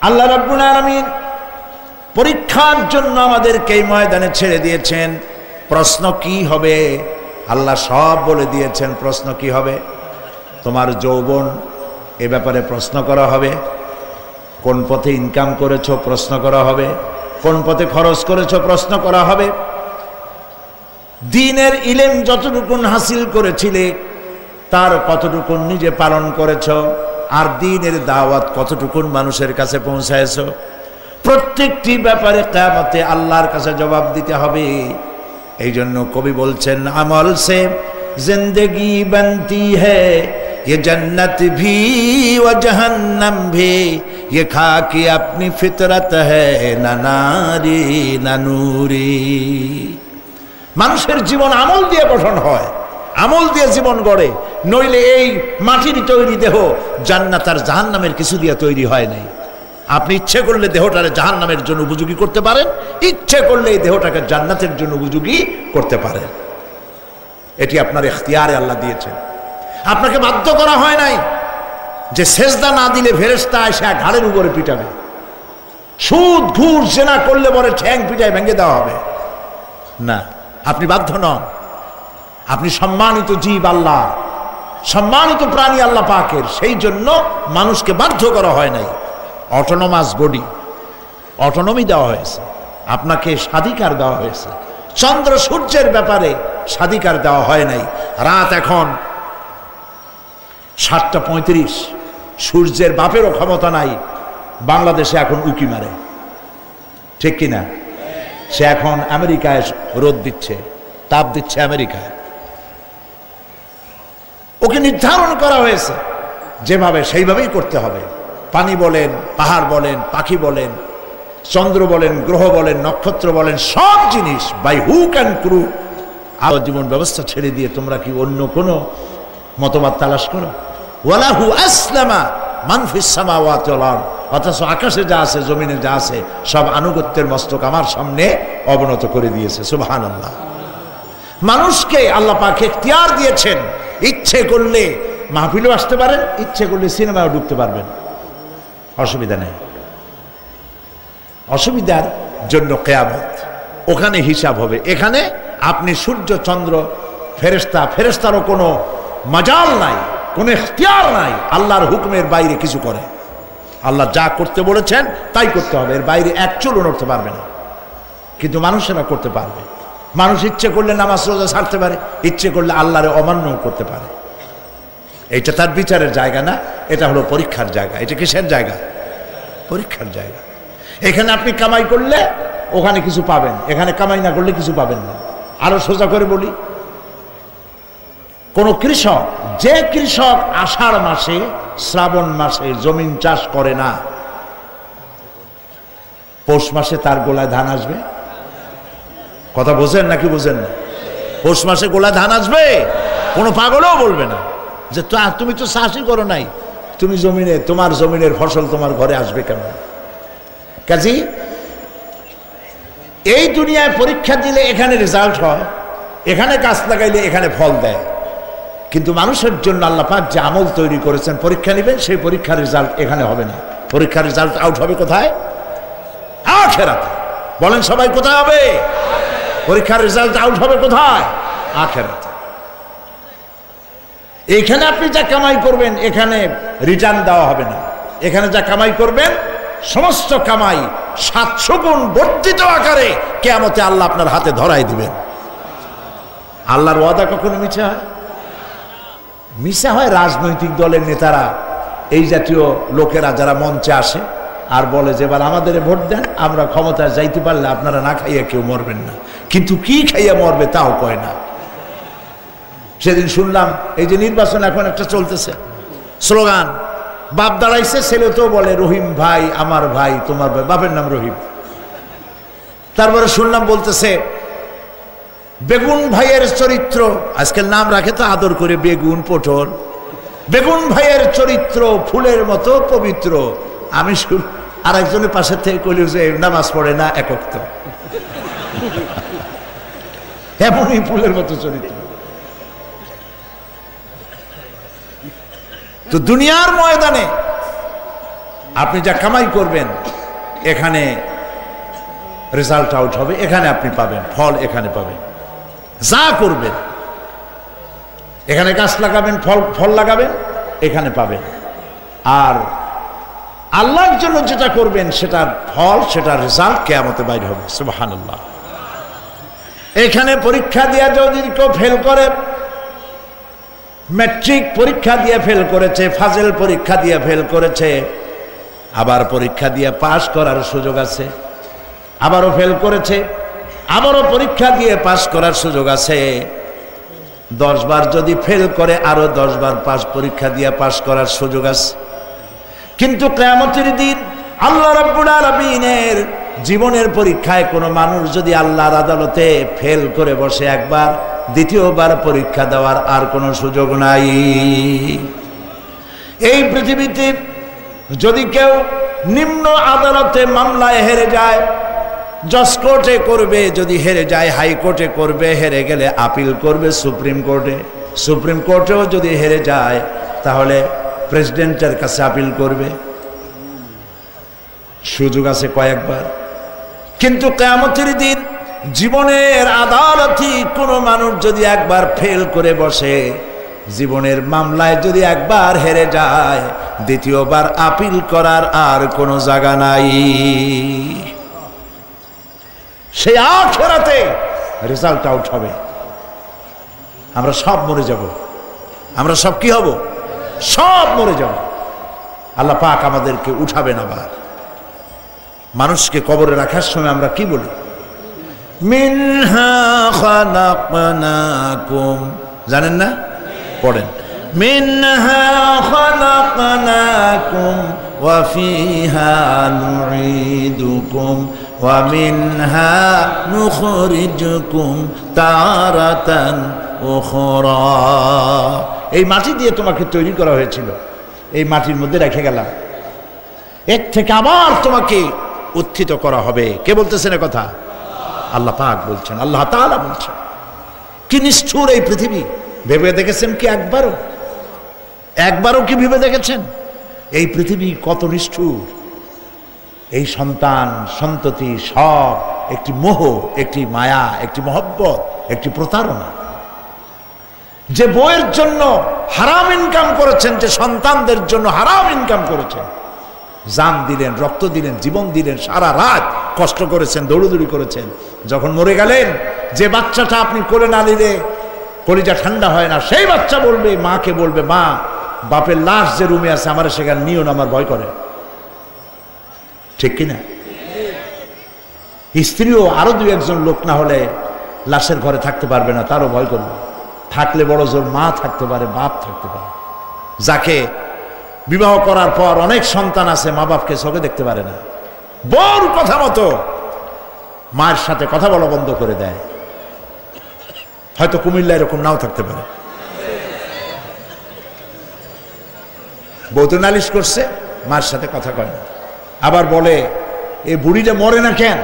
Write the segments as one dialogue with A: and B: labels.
A: আল্লাহ রাব্বুল আলামিন পরীক্ষার জন্য আমাদেরকে এই ময়দানে ছেড়ে দিয়েছেন। প্রশ্ন কি হবে আল্লাহ সব বলে দিয়েছেন। প্রশ্ন কি হবে? তোমার যৌবন, এ ব্যাপারে প্রশ্ন করা হবে। কোন পথে ইনকাম করেছো প্রশ্ন করা হবে। কোন পথে খরচ করেছো প্রশ্ন করা হবে। দ্বীনের ইলম যতটুকুন হাসিল করেছিলে তার কতটুকুন নিজে পালন করেছো, আর দ্বীনের দাওয়াত কতটুকুন মানুষের কাছে পৌঁছায়ছো, প্রত্যেকটি ব্যাপারে কিয়ামতে আল্লাহর কাছে জবাব দিতে হবে। এই জন্য কবি বলছেন, আমল সে জিন্দেগি বনতি হ্যায় ये जन्नत भी व जहन्नम भी, ये खाकी अपनी फितरत है ना नारी ना नूरी। মানুষের জীবন আমল দিয়ে গঠন হয়, আমল দিয়ে জীবন গড়ে, নইলে এই মাটির তৈরি দেহ জান্নাত আর জাহান্নামের কিছু দিয়ে তৈরি হয় নাই। আপনি ইচ্ছে করলে দেহটারে জাহান্নামের জন্য উপযোগী করতে পারেন, ইচ্ছে করলে এই দেহটাকে জান্নাতের জন্য উপযোগী করতে পারেন। এটি আপনার ইখতিয়ারে আল্লাহ দিয়েছেন, আপনাকে বাধ্য করা হয় নাই যে সেজদা না দিলে ফেরেশতা এসে ঘাড়ের উপরে পিটাবে, সুদ ঘুষ জেনা করলে পরে ঠ্যাং পিটায় ভেঙে দেওয়া হবে না। আপনি বাধ্য নন। আপনি সম্মানিত জীব আল্লাহ, সম্মানিত প্রাণী আল্লাহ পাকের, সেই জন্য মানুষকে বাধ্য করা হয় নাই। অটোনোমাস বডি, অটোনমি দেওয়া হয়েছে, আপনাকে স্বাধিকার দেওয়া হয়েছে। চন্দ্র সূর্যের ব্যাপারে স্বাধিকার দেওয়া হয় নাই। রাত এখন 7:35, সূর্যের বাপেরও ক্ষমতা নাই বাংলাদেশে এখন উকি মারে, ঠিক কিনা? সে এখন আমেরিকায় রোদ দিচ্ছে, তাপ দিচ্ছে আমেরিকায়। ওকে নির্ধারণ করা হয়েছে যেভাবে, সেইভাবেই করতে হবে। পানি বলেন, পাহাড় বলেন, পাখি বলেন, চন্দ্র বলেন, গ্রহ বলেন, নক্ষত্র বলেন, সব জিনিস বাই হুক অ্যান্ড ক্রুক। আর জীবন ব্যবস্থা ছেড়ে দিয়ে তোমরা কি অন্য কোনো মতবাদ তালাশ করো? ওয়ালাহু আসলামা মান ফিস সামাওয়াতি ওয়াল আরদ, অথচ আকাশে যা আছে জমিনে যা আছে সব আনুগত্যের মস্তক আমার সামনে অবনত করে দিয়েছে। সুবহানাল্লাহ। মানুষকে আল্লাহ পাক ইখতিয়ার দিয়েছেন, ইচ্ছে করলে মাহফিলেও আসতে পারেন, ইচ্ছে করলে সিনেমাও ঢুকতে পারবেন, অসুবিধা নেই। অসুবিধার জন্য কিয়ামত, ওখানে হিসাব হবে। এখানে আপনি সূর্য চন্দ্র ফেরেশতা, ফেরেশতারও কোনো মাজাল নাই, কোনো ইখতিয়ার নাই আল্লাহর হুকুমের বাইরে কিছু করে। আল্লাহ যা করতে বলেছেন তাই করতে হবে, এর বাইরে এক চুলও নড়তে পারবে না। কিন্তু মানুষেরা করতে পারবে। মানুষ ইচ্ছে করলে নামাজ রোজা ছাড়তে পারে, ইচ্ছে করলে আল্লাহরে অমান্য করতে পারে। এটা তার বিচারের জায়গা না, এটা হলো পরীক্ষার জায়গা। এটা কিসের জায়গা? পরীক্ষার জায়গা। এখানে আপনি কামাই করলে ওখানে কিছু পাবেন, এখানে কামাই না করলে কিছু পাবেন না। আরো সোজা করে বলি, কোন কৃষক, যে কৃষক আষাঢ় মাসে শ্রাবণ মাসে জমিন চাষ করে না, পৌষ মাসে তার গোলায় ধান আসবে? কথা বোঝেন নাকি বোঝেন না? পৌষ মাসে গোলায় ধান আসবে? কোনো পাগলও বলবে না যে তুমি তো চাষই করো নাই, তুমি জমিনে, তোমার জমিনের ফসল তোমার ঘরে আসবে কেন? কাজী এই দুনিয়ায় পরীক্ষা দিলে এখানে রেজাল্ট হয়, এখানে গাছ লাগাইলে এখানে ফল দেয়। কিন্তু মানুষের জন্য আল্লাহ পাক যে আমল তৈরি করেছেন, পরীক্ষা নেবেন, সেই পরীক্ষার রেজাল্ট এখানে হবে না। পরীক্ষার রেজাল্ট আউট হবে কোথায়? আখিরাতে। বলেন সবাই, কোথায় হবে? পরীক্ষার রেজাল্ট আউট হবে কোথায়? আখিরাতে। এখানে আপনি যা কামাই করবেন এখানে রিটার্ন দেওয়া হবে না। এখানে যা কামাই করবেন সমস্ত কামাই 700 গুণ বর্ধিত আকারে কিয়ামতে আল্লাহ আপনার হাতে ধরাই দিবেন। আল্লাহর ওয়াদা কখনো মিথ্যা হয়? মিথ্যা হয় রাজনৈতিক দলের নেতারা, এই জাতীয় লোকেরা যারা মঞ্চে আসে আর বলে যে এবার আমাদের ভোট দেন, আমরা ক্ষমতায় যাইতে পারলে আপনারা না খাইয়া কেউ মরবেন না। কিন্তু কি খাইয়া মরবে তাও কয় না। সেদিন শুনলাম এই যে নির্বাচন এখন একটা চলতেছে, স্লোগান বাপ দাঁড়াইছে, ছেলে তো বলে রহিম ভাই আমার ভাই, তোমার ভাই, বাপের নাম রহিম। তারপরে শুনলাম বলতেছে বেগুন ভাইয়ের চরিত্র, আজকাল নাম রাখে তো আদর করে, বেগুন পটল, বেগুন ভাইয়ের চরিত্র ফুলের মতো পবিত্র। আমি আর একজনের পাশে থেকে কইল যে নামাজ পড়ে না, একক তো এমনই ফুলের মতো চরিত্র। তো দুনিয়ার ময়দানে আপনি যা কামাই করবেন এখানে রেজাল্ট আউট হবে, এখানে আপনি পাবেন ফল, এখানে পাবেন। যা করবেন এখানে গাছ লাগাবেন, ফল লাগাবেন, এখানে পাবেন। আর আল্লাহর জন্য যেটা করবেন সেটার ফল, সেটার রেজাল্ট কিয়ামতে বাইর হবে। সুবহানাল্লাহ। এখানে পরীক্ষা দিয়ে যদি কেউ ফেল করে, ম্যাট্রিক পরীক্ষা দিয়ে ফেল করেছে, ফাজেল পরীক্ষা দিয়ে ফেল করেছে, আবার পরীক্ষা দিয়ে পাস করার সুযোগ আছে, আবারও ফেল করেছে, আবারও পরীক্ষা দিয়ে পাস করার সুযোগ আছে। 10 বার যদি ফেল করে আরো 10 বার পরীক্ষা দিয়ে পাস করার সুযোগ আছে। কিন্তু কিয়ামতের দিন আল্লাহ রাব্বুল আলামিনের জীবনের পরীক্ষায় কোনো মানুষ যদি আল্লাহর আদালতে ফেল করে বসে একবার, দ্বিতীয়বার পরীক্ষা দেওয়ার আর কোনো সুযোগ নাই। এই পৃথিবীতে যদি কেউ নিম্ন আদালতে মামলায় হেরে যায়, জজ কোর্টে করবে, যদি হেরে যায় হাইকোর্টে করবে, হেরে গেলে আপিল করবে সুপ্রিম কোর্টে, সুপ্রিম কোর্টেও যদি হেরে যায় তাহলে প্রেসিডেন্টের কাছে আপিল করবে, সুযোগ আছে কয়েকবার। কিন্তু কিয়ামতের দিন জীবনের আদালতে কোনো মানুষ যদি একবার ফেল করে বসে, জীবনের মামলায় যদি একবার হেরে যায়, দ্বিতীয়বার আপিল করার আর কোনো জায়গা নাই। সেই আখিরাতে রেজাল্ট আউট হবে। আমরা সব মরে যাব, আমরা সব কি হব? সব মরে যাব। আল্লাহ পাক আমাদেরকে উঠাবেন আবার। মানুষকে কবরে রাখার সময় আমরা কি বলি? মিনহা খালাকনাকুম, জানেন না? পড়েন, মিনহা খালাকনাকুম ওয়া ফিহা নুঈদুকুম ওয়া মিনহা নুখরিজুকুম তারাতান উখরা। এই মাটি দিয়ে তোমাকে তৈরি করা হয়েছিল, এই মাটির মধ্যে রেখে গেলাম, এর থেকে আবার তোমাকে উত্থিত করা হবে। কে বলতেছেন এ কথা? আল্লাহ পাক বলছেন, আল্লাহ তাআলা বলছেন। কি নিষ্ঠুর এই পৃথিবী! ভেবে দেখেছেন কি একবারও কি ভেবে দেখেছেন এই পৃথিবী কত নিষ্ঠুর? এই সন্তান সন্ততি সব একটি মোহ, একটি মায়া, একটি মহব্বত, একটি প্রতারণা। যে বইয়ের জন্য হারাম ইনকাম করেছেন, যে সন্তানদের জন্য হারাম ইনকাম করেছেন, জান দিলেন, রক্ত দিলেন, জীবন দিলেন, সারা রাত কষ্ট করেছেন, দৌড়দৌড়ি করেছেন, যখন মরে গেলেন, যে বাচ্চাটা আপনি কোলে না নিলে কলিজা ঠান্ডা হয় না, সেই বাচ্চা বলবে, মাকে বলবে, মা বাপের লাশ যে রুমে আছে আমার সেখানে নিও না, আমার ভয় করে। ঠিক কিনা? স্ত্রীও আরো 2-1 লোক না হলে লাশের ঘরে থাকতে পারবে না, তারও ভয় করবে। থাকলে বড় জোর মা থাকতে পারে, বাপ থাকতে পারে। যাকে বিবাহ করার পর অনেক সন্তান আছে, মা বাপকে চোখে দেখতে পারে না, বউর কথা মতো মায়ের সাথে কথা বলা বন্ধ করে দেয়। হয়তো কুমিল্লা এরকম নাও থাকতে পারে। বউ তো নালিশ করছে, মার সাথে কথা কয় না, আবার বলে এই বুড়িটা মরে না কেন?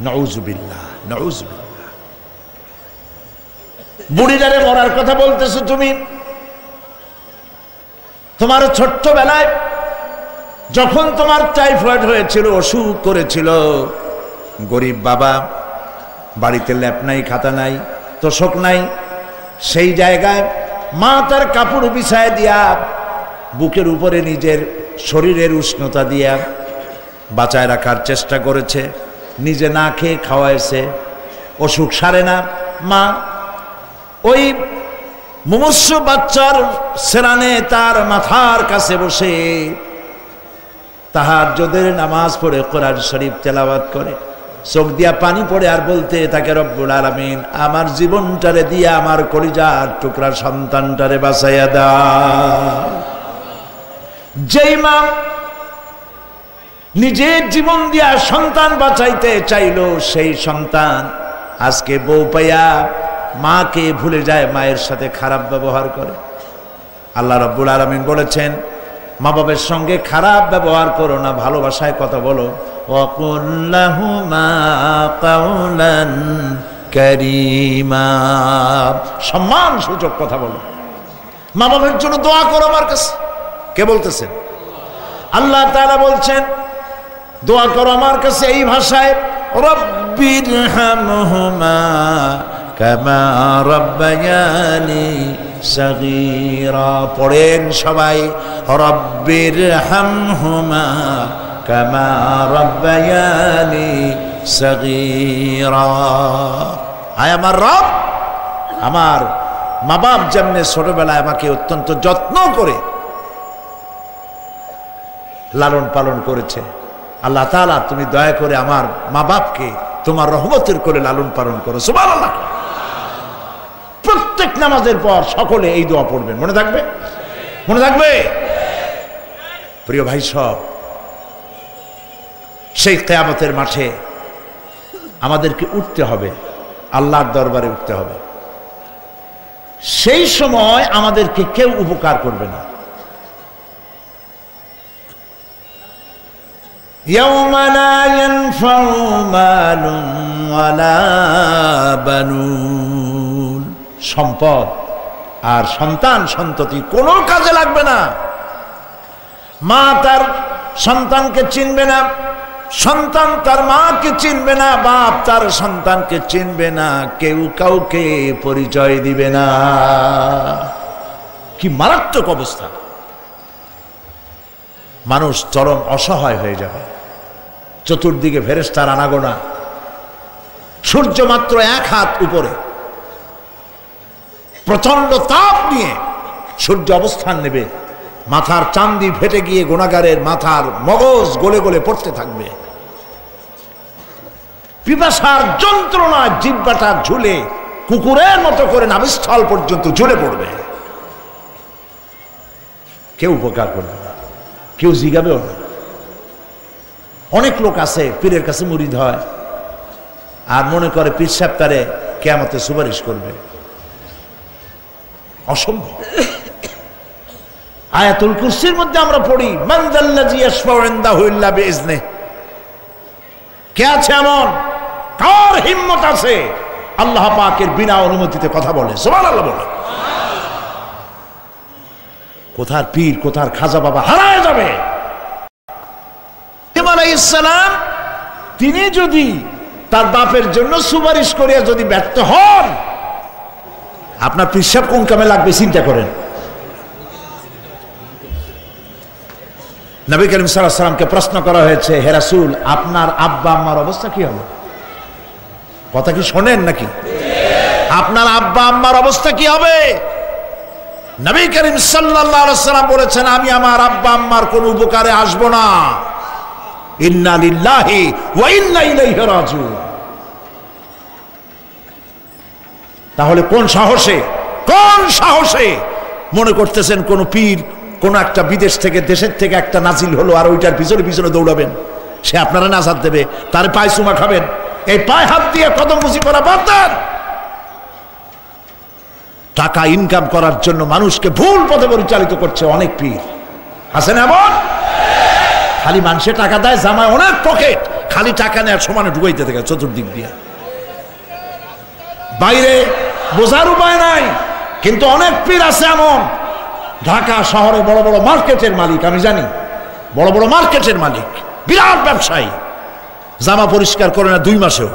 A: নাউযুবিল্লাহ, নাউযুবিল্লাহ। বুড়িটারে মরার কথা বলতেছো তুমি। তোমার ছোট্টবেলায় যখন তোমার টাইফয়েড হয়েছিল, অসুখ করেছিল, গরিব বাবা, বাড়িতে ল্যাপ নাই, খাতা নাই, তোষক নাই, সেই জায়গায় মা তার কাপড় বিছায় দিয়া বুকের উপরে নিজের শরীরের উষ্ণতা দিয়া বাঁচায় রাখার চেষ্টা করেছে, নিজে না খেয়ে খাওয়াইছে, অসুখ সারে না। মা ওই মুমূর্ষু বাচ্চার সেরানে তার মাথার কাছে বসে তাহাজ্জুদের নামাজ পড়ে কোরআন শরীফ তেলাওয়াত করে, চোখ দিয়া পানি পড়ে, আর বলতে থাকে, রব্বুল আলামিন আমার জীবনটারে দিয়া আমার কলিজার টুকরা সন্তানটারে বাঁচাইয়া দাও। যেই মা নিজের জীবন দিয়া সন্তান বাঁচাইতে চাইল, সেই সন্তান আজকে বউ পাইয়া মাকে ভুলে যায়, মায়ের সাথে খারাপ ব্যবহার করে। আল্লাহ রাব্বুল আলামিন বলেছেন, মা বাবার সঙ্গে খারাপ ব্যবহার করো না, ভালোবাসায় কথা বলো। ওয়াকুল লাহুমা কাওলান কারীমা, সম্মান সূচক কথা বলো। মা বাবার জন্য দোয়া করো আমার কাছে। কে বলতেছেন? আল্লাহ তাআলা বলছেন দোয়া করো আমার কাছে এই ভাষায়, রব্বিরহামহুমা কামা রাব্বায়ানি সাগীরা। পড়েন সবাই, রব্বিরহামহুমা কামা রাব্বায়ানি সাগীরা। আয় আমার রব, আমার মা বাপ যেমনে ছোটবেলায় আমাকে অত্যন্ত যত্ন করে লালন পালন করেছে, আল্লাহ তাআলা তুমি দয়া করে আমার মা বাপকে তোমার রহমতের করে লালন পালন করো। সুবহানাল্লাহ। প্রত্যেক নামাজের পর সকলে এই দোয়া পড়বেন, মনে থাকবে? মনে থাকবে? প্রিয় ভাই সব, সেই কিয়ামতের মাঠে আমাদেরকে উঠতে হবে, আল্লাহর দরবারে উঠতে হবে। সেই সময় আমাদেরকে কেউ উপকার করবে না। ইয়াউমা লা ইয়ানফাউ মালুন ওয়ালা বানুন, সম্পদ আর সন্তান সন্ততি কোনো কাজে লাগবে না। মা তার সন্তানকে চিনবে না, সন্তান তার মাকে চিনবে না, বাপ তার সন্তানকে চিনবে না, কেউ কাউকে পরিচয় দিবে না। কি মারাত্মক অবস্থা! মানুষ চরম অসহায় হয়ে যাবে। চতুর্দিকে ফেরেশতার আনাগোনা, সূর্য মাত্র 1 হাত উপরে, প্রচন্ড তাপ নিয়ে সূর্য অবস্থান নেবে, মাথার চান্দি ফেটে গিয়ে গুনাহগারের মাথার মগজ গলে গলে পড়তে থাকবে। পিপাসার যন্ত্রণায় জিহ্বাটা ঝুলে কুকুরের মতো করে নাভিস্থল পর্যন্ত ঝুলে পড়বে। কেউ উপকার করবে না, কেউ জিগাবেও না। অনেক লোক আছে পীরের কাছে মুরিদ হয় আর মনে করে পীর সাহেব তারে কিয়ামতে সুপারিশ করবে। অসম্ভব। আয়াতুল কুরসির মধ্যে আমরা পড়ি, মান যাল্লাযী ইয়াশফাউ ইনদাহু ইল্লা বিইজনিহি। কে আছে এমন, কার হিম্মত আছে আল্লাহ পাকের বিনা অনুমতিতে কথা বলে? সুবহানাল্লাহ বলে। কোথার পীর, কোথার খাজা বাবা হারায় যাবে। ইব্রাহিম আলাইহিস সালাম তিনি যদি তার বাপের জন্য সুপারিশ করিয়া যদি ব্যর্থ হন, আপনার পীর সাহেব কোন কামে লাগবে চিন্তা করেন। নবী করিম সাল্লাল্লাহু আলাইহি ওয়াসাল্লামকে প্রশ্ন করা হয়েছে, হে রাসূল আপনার আব্বা আম্মার অবস্থা কি হবে? কথা কি শোনেন নাকি? আপনার আব্বা আম্মার অবস্থা কি হবে? নবী করিম সাল্লাল্লাহু আলাইহি ওয়াসাল্লাম বলেছেন, আমি আমার আব্বা আম্মার কোন উপকারে আসব না। ইন্না লিল্লাহি ওয়া ইন্না ইলাইহি রাজিউন। তাহলে কোন সাহসে মনে করতেছেন কোন পীর কোন একটা বিদেশ থেকে দেশের থেকে একটা নাজিল হলো আর ওইটার পিছনে পিছনে দৌড়াবেন, সে আপনারা নাজাত দেবে, তার পায়ে চুমা খাবেন? এই পায়ে হাত দিয়ে কদম বুঝি করা বাদ দেন। টাকা ইনকাম করার জন্য মানুষকে ভুল পথে পরিচালিত করছে অনেক পীর। আছে না এমন? খালি মানুষে টাকা দেয়, জামায় অনেক পকেট, খালি টাকা নেয় সমানে ঢুকাইতে থাকে চতুর্দিক দিয়ে। বাইরে বোঝার উপায় নাই, কিন্তু অনেক পীর আছে এমন, ঢাকা শহরে বড় বড় মার্কেটের মালিক, আমি জানি বড় বড় মার্কেটের মালিক, বিরাট ব্যবসায়ী, জামা পরিষ্কার করে না 2 মাসেও।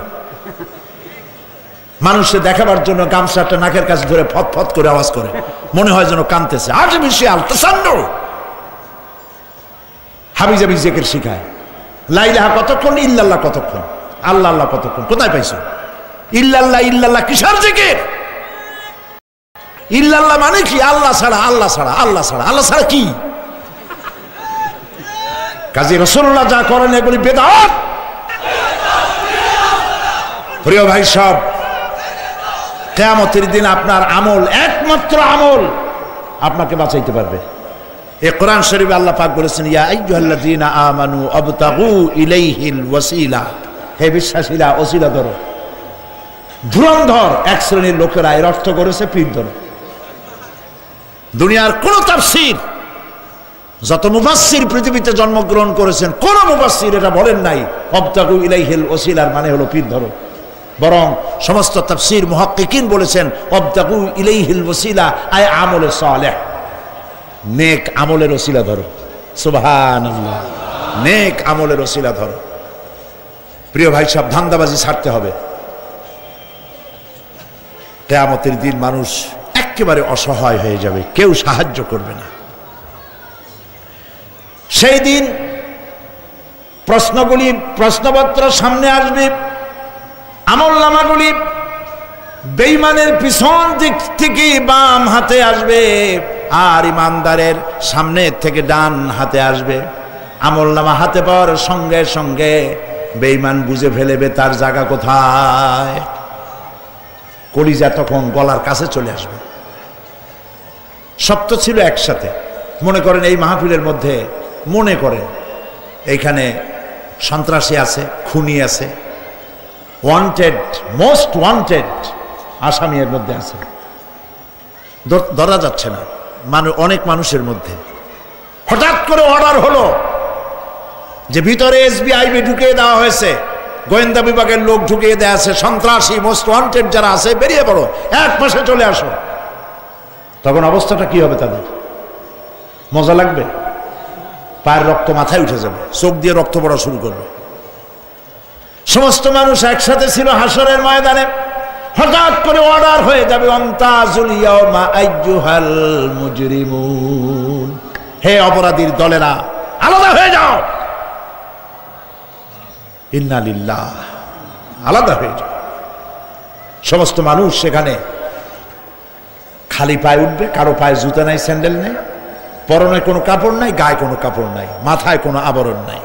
A: মানুষকে দেখাবার জন্য গামছাটা নাকের কাছে ধরে ফত ফত করে আওয়াজ করে, মনে হয় যেন কাঁদতেছে। আর্টিফিশিয়াল তাসান্নু। হাবিজাবি জিকির শিখায়, লা ইলাহা কতক্ষণ, ইল্লাল্লাহ কতক্ষণ, আল্লাহ আল্লাহ কতক্ষণ। কোথায় পাইছো ইল্লাল্লাহ? ইল্লাল্লাহ কিসের জিকির? ইল্লাল্লাহ মানে কি? আল্লাহ ছাড়া, আল্লাহ ছাড়া, আল্লাহ ছাড়া, আল্লাহ ছাড়া কি? কাজী রাসূলুল্লাহ যা করেন এগুলি বেদাত। প্রিয় ভাই সব, কিয়ামতের দিন আপনার আমল, একমাত্র আমল আপনাকে বাঁচাইতে পারবে। এই কোরআন শরীফে আল্লাহ পাক বলেছেন, ইয়া আইয়ুহাল্লাযীনা আমানু আবতাগু ইলাইহিল ওয়াসিলা। হে বিশ্বাসীরা, ওসিলা ধরো। ধুরন্ধর এক শ্রেণীর লোকেরা এর অর্থ করেছে পীর ধরো। দুনিয়ার কোন তাফসীর, যত মুফাসসির পৃথিবীতে জন্মগ্রহণ করেছেন, কোন মুফাসসির এটা বলেন নাই আবতাগু ইলাইহিল ওয়াসিলার মানে হলো পীর ধরো। বরং সমস্ত তাফসীর মুহাক্কিকিন বলেছেন আবতাগু ইলাইহিল ওয়াসিলা আয় আমলে সালেহ, নেক আমলের ওসিলা ধরো। সুবহানাল্লাহ। নেক আমলের ওসিলা ধরো। প্রিয় ভাই সব, ধান্দাবাজি ছাড়তে হবে। কিয়ামতের দিন মানুষ একেবারে অসহায় হয়ে যাবে, কেউ সাহায্য করবে না। সেই দিন প্রশ্নপত্র সামনে আসবে, আমলনামাগুলি বেঈমানের পিছন দিক থেকে বাম হাতে আসবে, আর ইমানদারের সামনে থেকে ডান হাতে আসবে। আমলনামা হাতে পাওয়ার সঙ্গে সঙ্গে বেঈমান বুঝে ফেলবে তার জায়গা কোথায়। কলিজা তখন গলার কাছে চলে আসবে। সব তো ছিল একসাথে। মনে করেন এই মাহফিলের মধ্যে, মনে করেন এইখানে সন্ত্রাসী আছে, খুনি আছে, ওয়ান্টেড, মোস্ট ওয়ান্টেড আসামি এর মধ্যে আছে, ধরা যাচ্ছে না অনেক মানুষের মধ্যে। হঠাৎ করে অর্ডার হলো যে ভিতরে SBIB ঢুকিয়ে দেওয়া হয়েছে, গোয়েন্দা বিভাগের লোক ঢুকিয়ে দেওয়া আছে, সন্ত্রাসী মোস্ট ওয়ান্টেড যারা আছে বেরিয়ে পড়ো, এক পাশে চলে আসো। তখন অবস্থাটা কি হবে তাদের? মজা লাগবে? পায়ের রক্ত মাথায় উঠে যাবে, চোখ দিয়ে রক্ত পড়া শুরু করবে। সমস্ত মানুষ একসাথে ছিল হাসরের ময়দানে। হঠাৎ করে অর্ডার হয়ে যাবে, ওয়ামতাজুল ইয়াওমা আইয়ুহাল মুজরিমুন, হে অপরাধীর দলেরা আলাদা হয়ে যাও। ইন্না লিল্লাহ, আলাদা হয়ে যাও। সমস্ত মানুষ সেখানে খালি পায়ে উঠবে, কারো পায়ে জুতা নাই, স্যান্ডেল নেই, পরনে কোনো কাপড় নাই, গায়ে কোনো কাপড় নাই, মাথায় কোনো আবরণ নাই।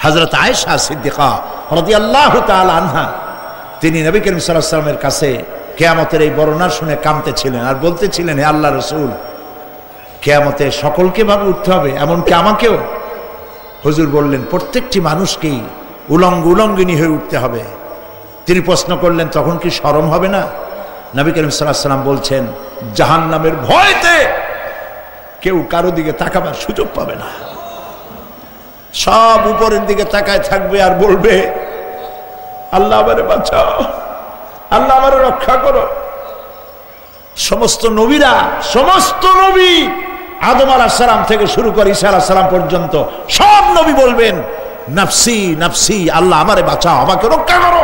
A: হযরত আয়েশা সিদ্দিকা রাদিয়াল্লাহু তাআলা আনহা, তিনি নবী করিম সাল্লাল্লাহু আলাইহি ওয়াসাল্লামের কাছে কিয়ামতের এই বর্ণনা শুনে কাঁদতেছিলেন আর বলতেছিলেন, হে আল্লাহর রাসূল, কিয়ামতে সকলকে ভাবে উঠতে হবে, এমনকি আমাকেও? হুজুর বললেন, প্রত্যেকটি মানুষকেই উলঙ্গিনী হয়ে উঠতে হবে। তিনি প্রশ্ন করলেন, তখন কি শরম হবে না? নবী করিম সাল্লাল্লাহু আলাইহি ওয়াসাল্লাম বলছেন, জাহান্নামের ভয়তে কেউ কারো দিকে তাকাবার সুযোগ পাবে না। সব উপরের দিকে তাকায় থাকবে আর বলবে, আল্লাহ আমারে বাঁচাও, আল্লাহ আমারে রক্ষা করো। সমস্ত নবীরা, সমস্ত নবী, আদম আলাইহিস সালাম থেকে শুরু করে ঈসা আলাইহিস সালাম পর্যন্ত সব নবী বলবেন, নাফসি নাফসি, আল্লাহ আমারে বাঁচাও, আমাকে রক্ষা করো।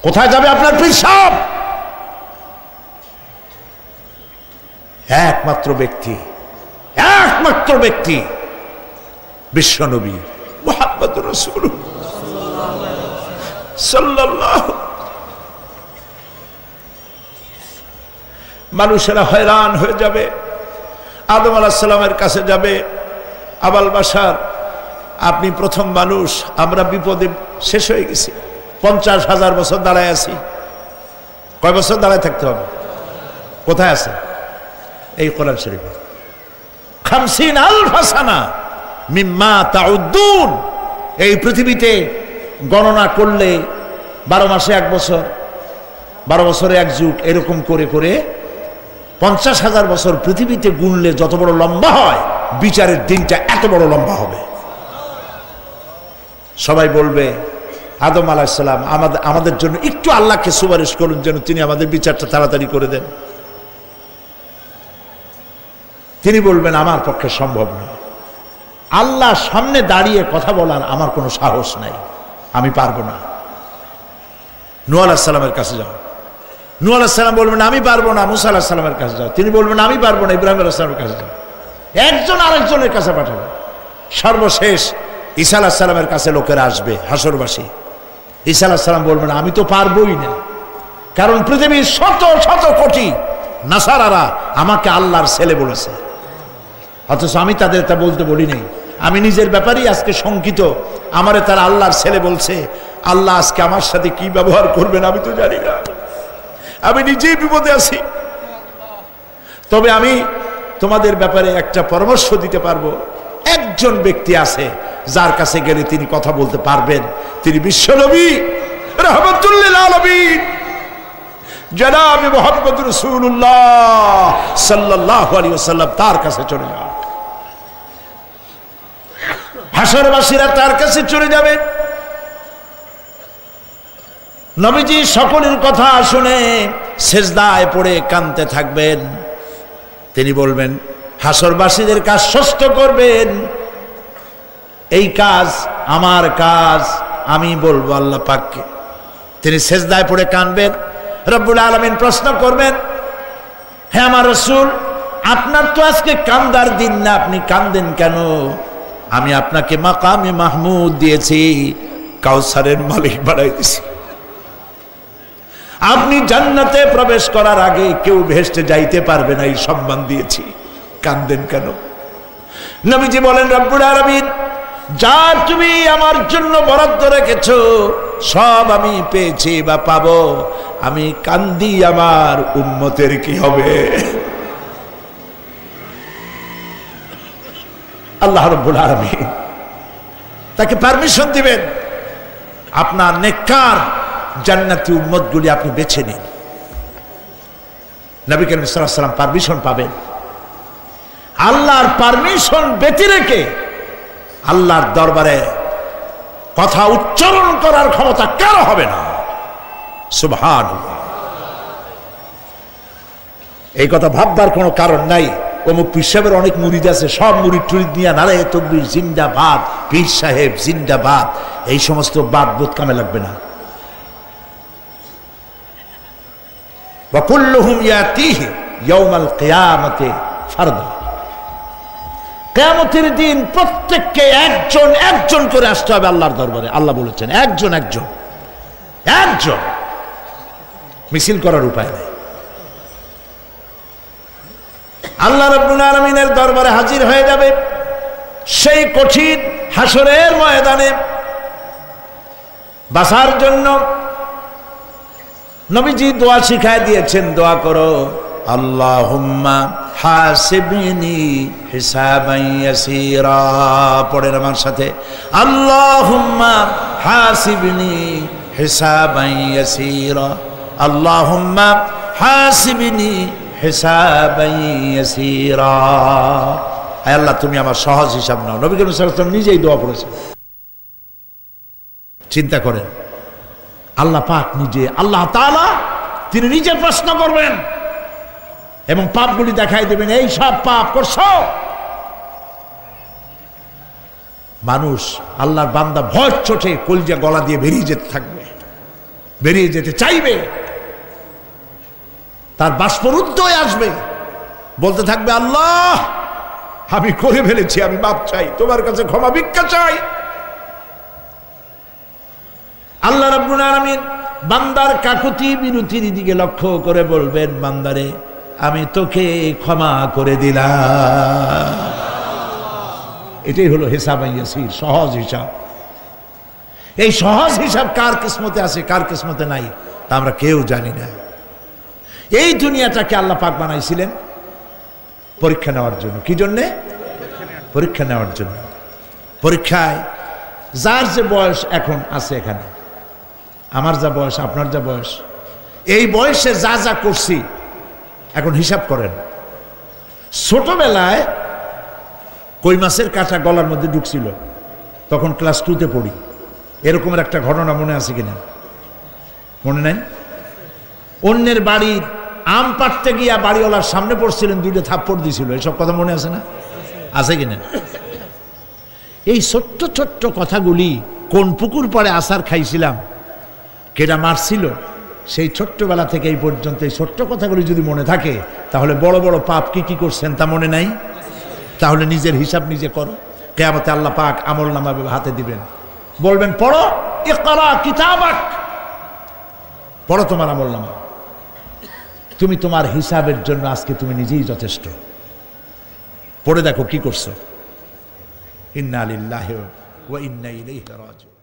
A: কোথায় যাবে আপনার পীর সাহেব? একমাত্র ব্যক্তি বিশ্ব নবী মুহাম্মদুর রাসূলুল্লাহ সাল্লাল্লাহু। মানুষেরা হয়রান হয়ে যাবে, আদম আলাইহিস সালামের কাছে যাবে, আবাল বাশার, আপনি প্রথম মানুষ, আমরা বিপদে শেষ হয়ে গেছি, 50,000 বছর দাঁড়ায় আছি। কয় বছর দাঁড়ায় থাকতে হবে? কোথায় আছে? এই কোরআন শরীফে 50,000 সানা মিম্মা তাউদ্দুন। এই পৃথিবীতে গণনা করলে 12 মাসে 1 বছর, 12 বছরে 1 যুগ, এরকম করে করে 50,000 বছর পৃথিবীতে গুনলে যত বড় লম্বা হয়, বিচারের দিনটা এত বড় লম্বা হবে। সবাই বলবে, আদম আলাইহিস সালাম আমাদের জন্য একটু আল্লাহকে সুপারিশ করুন যেন তিনি আমাদের বিচারটা তাড়াতাড়ি করে দেন। তিনি বলবেন, আমার পক্ষে সম্ভব নয়, আল্লাহর সামনে দাঁড়িয়ে কথা বলার আমার কোনো সাহস নাই, আমি পারবো না। নূহ আলাইহিস সালামের কাছে যাও। নূহ আলাইহিস সালাম বলবেন, আমি পারবো না। মুসা আলাইহিস সালামের কাছে যাও। তিনি বলবেন, আমি পারবো না। ইব্রাহিম আলাইহিস সালামের কাছে যাও। একজন আরেকজনের কাছে পাঠাবে। সর্বশেষ ঈসা আলাইহিস সালামের কাছে লোকেরা আসবে, হাসরবাসী। ঈসা আলাইহিস সালাম বলবেন, আমি তো পারবোই না, কারণ পৃথিবীর শত শত কোটি নাসারারা আমাকে আল্লাহর ছেলে বলেছে, অথচ আমি তাদের তা বলতে বলি নাই। আমি নিজের ব্যাপারেই আজকে শঙ্কিত, আমারে তারা আল্লাহর ছেলে বলছে। আল্লাহ আজকে আমার সাথে কি ব্যবহার করবেন আমি তো জানি না, আমি নিজেই বিপদে আছি। তবে আমি তোমাদের ব্যাপারে একটা পরামর্শ দিতে পারবো। একজন ব্যক্তি আছে যার কাছে গেলে তিনি কথা বলতে পারবেন, তিনি বিশ্বনবী রাহমাতুল লিল আলামিন জনাব মুহাম্মদ রাসূলুল্লাহ সাল্লাল্লাহু আলাইহি ওয়াসাল্লাম। তার কাছে চলে যাও, হাসরবাসীরা তার কাছে চলে যাবে। নবীজি সকলের কথা শুনে সিজদায় পড়ে কাঁদতে থাকবেন। তিনি বলবেন, হাসরবাসীদেরকে আশ্বস্ত করবেন, এই কাজ আমার কাজ, আমি বলবো আল্লাহ পাককে। তিনি সেজদায় পড়ে কাঁদবেন। রব্বুল আলামিন প্রশ্ন করবেন, হে আমার রাসূল, আপনার তো আজকে কান্দার দিন না, আপনি কান্দেন কেন? আমি আপনাকে মাকামে মাহমুদ দিয়েছি, কাউসারের মালিক বানাই দিয়েছি। আপনি জান্নাতে প্রবেশ করার আগে কেউ ভেস্টে যাইতে পারবে না, এই সম্মান দিয়েছি, কান্দেন কেন? নবীজি বলেন, রব্বুল আলামিন যা তুমি আমার জন্য বরাদ্দ রেখেছো সব আমি পেয়েছি বা পাবো, আমি কান্দি আমার উম্মতের কি হবে? আল্লাহ রাব্বুল আলামিন তাকে পারমিশন দিবেন, আপনার নেককার জান্নাতি উম্মতগুলি আপনি বেছে নিন। নবী করিম সাল্লাল্লাহু আলাইহি ওয়াসাল্লাম পারমিশন পাবেন। আল্লাহর পারমিশন ব্যতি রেখে আল্লাহর দরবারে কথা উচ্চারণ করার ক্ষমতা কারো হবে না। সুবহানাল্লাহ। এই কথা ভাববার কোনো কারণ নাই। অমুক পীর সাহেবের অনেক মুরিদ আছে, সব মুরিদ টুরিদ নিয়ে নারে তকবীর জিন্দাবাদ, পীর সাহেব জিন্দাবাদ, এই সমস্ত বাদ বোধ কামে লাগবে না। ওয়া কুল্লুহুম ইয়াতিহি ইয়াউমাল কিয়ামতি ফারদা। কিয়ামতের দিন প্রত্যেককে একজন একজন করে আসতে হবে আল্লাহর দরবারে। আল্লাহ বলেছেন একজন একজন একজন, মিছিল করার উপায় নেই। আল্লাহ রাব্বুল আলামিনের দরবারে হাজির হয়ে যাবে সেই কঠিন হাসরের ময়দানে। বাঁচার জন্য নবীজি দোয়া শিখায় দিয়েছেন, দোয়া করো, আল্লাহুম্মা হাসিবনি হিসাবান ইয়াসীরা। পড়েন আমার সাথে, আল্লাহুম্মা হাসিবনি হিসাবান ইয়াসীরা, আল্লাহুম্মা হাসিবনি হিসাবান ইয়াসীরা। আয় আল্লাহ, তুমি আমার সহজ হিসাব নাও। নবী করিম সাল্লাল্লাহু আলাইহি ওয়াসাল্লাম নিজেই দোয়া করেছেন। চিন্তা করেন, আল্লাহ পাক নিজে, আল্লাহ তাআলা তিনি নিজে প্রশ্ন করবেন এবং পাপগুলি দেখাই দেবেন, এই সব পাপ করছো। মানুষ, আল্লাহর বান্দা ভয় চোটে কলজা গলা দিয়ে বেরিয়ে যেতে থাকবে, বেরিয়ে যেতে চাইবে, তার বাষ্পরুদ্ধ হয়ে আসবে, বলতে থাকবে, আল্লাহ আমি করে ফেলেছি, আমি মাপ চাই, তোমার কাছে ক্ষমা ভিক্ষা চাই। আল্লাহ রাব্বুল আলামিন বান্দার কাকুতি বিরতির দিকে লক্ষ্য করে বলবেন, বান্দারে আমি তোকে ক্ষমা করে দিলাম। এটাই হলো হিসাবে ইয়াসির, সহজ হিসাব। এই সহজ হিসাব কার কিসমতে আছে কার কিসমতে নাই তা আমরা কেউ জানি না। এই দুনিয়াটাকে আল্লাহ পাক বানাইছিলেন পরীক্ষা নেওয়ার জন্য। কি জন্যে? পরীক্ষা নেওয়ার জন্য। পরীক্ষায় যার যে বয়স এখন আছে, এখানে আমার যা বয়স, আপনার যা বয়স, এই বয়সে যা যা করছি এখন হিসাব করেন। ছোটবেলায় কই মাছের কাঁটা গলার মধ্যে ঢুকছিল, তখন ক্লাস 2তে পড়ি। এরকমের একটা ঘটনা মনে আছে কিনা? মনে নাই? অন্যের বাড়ির আম পাড়তে গিয়া বাড়িওয়ালার সামনে পড়ছিলেন, 2টা থাপ্পড় দিছিল। এসব কথা মনে আছে না? আছে কিনা? এই ছোট্ট ছোট্ট কথাগুলি, কোন পুকুর পাড়ে আসার খাইছিলাম, কেডা মারছিল, সেই ছোট্টবেলা থেকে এই পর্যন্ত এই ছোট্ট কথাগুলি যদি মনে থাকে, তাহলে বড় বড় পাপ কি কি করছেন তা মনে নাই? তাহলে নিজের হিসাব নিজে করো। কিয়ামতে আল্লাহ পাক আমলনামা হাতে দিবেন, বলবেন পড়ো, ইকরা কিতাবাক, পড়ো তোমার আমলনামা। তুমি তোমার হিসাবের জন্য আজকে তুমি নিজেই যথেষ্ট। পড়ে দেখো কি করছো। ইন্না লিল্লাহি ওয়া ইন্না ইলাইহি রাজিউন।